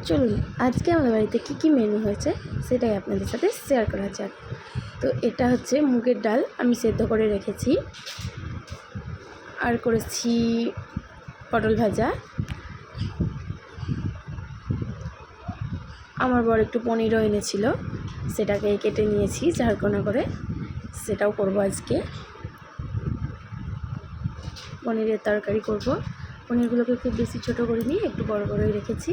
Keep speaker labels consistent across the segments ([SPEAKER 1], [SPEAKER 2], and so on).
[SPEAKER 1] চলুন আজকে আমাদের বাড়িতে কী মেনু হয়েছে সেটাই আপনাদের সাথে শেয়ার করা যাক। তো এটা হচ্ছে মুগের ডাল, আমি সেদ্ধ করে রেখেছি, আর করেছি পটল ভাজা। আমার বর একটু পনিরও এনেছিল, সেটাকে কেটে নিয়েছি ঝাড়কোনা করে, সেটাও করব আজকে। পনিরের তরকারি করব। পনিরগুলোকে খুব বেশি ছোট করে নিয়ে একটু বড় বড়ই রেখেছি,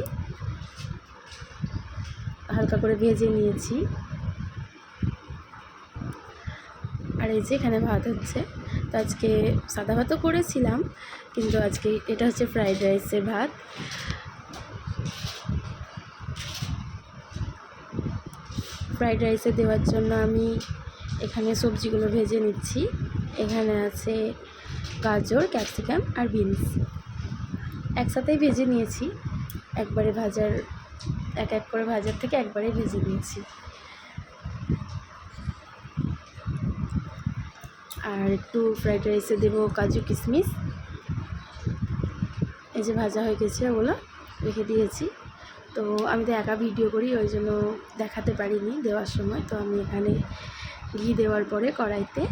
[SPEAKER 1] হালকা করে ভেজে নিয়েছি। আর এই যে এখানে ভাত হচ্ছে। তো আজকে সাদা ভাতও করেছিলাম, কিন্তু আজকে এটা হচ্ছে ফ্রাইড রাইসের ভাত। ফ্রাইড রাইসে দেওয়ার জন্য আমি এখানে সবজিগুলো ভেজে নিচ্ছি। এখানে আছে গাজর, ক্যাপসিকাম আর বিনস, একসাথেই ভেজে নিয়েছি। একবারে ভাজার এক এক করে ভাজার থেকে একবারে ভেজে নিয়েছি। আর একটু ফ্রাইড রাইসে দেবো কাজু কিশমিশ। এই যে ভাজা হয়ে গেছে, ওগুলো রেখে দিয়েছি। তো আমি তো একা ভিডিও করি, ওই জন্য দেখাতে পারিনি দেওয়ার সময়। তো আমি এখানে ঘি দেওয়ার পরে কড়াইতে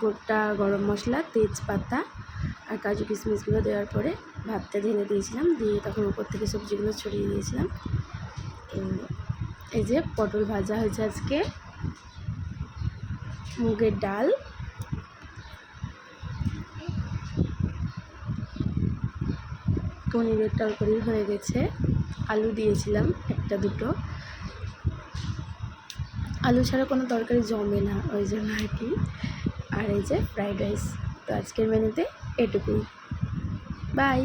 [SPEAKER 1] গোটা গরম মশলা, তেজপাতা আর কাজু কিশমিশগুলো দেওয়ার পরে ভাতটা ঢেলে দিয়েছিলাম, দিয়ে তখন উপর থেকে সবজিগুলো ছড়িয়ে দিয়েছিলাম। তো এই যে পটল ভাজা হয়েছে আজকে, মুগের ডাল, পনিরের তরকারি হয়ে গেছে, আলু দিয়েছিলাম একটা দুটো, আলু ছাড়া কোনো তরকারি জমে না, ওই জন্য আর কি। আর এই যে ফ্রাইড রাইস। তো আজকের মেনুতে এটুকুই, বাই।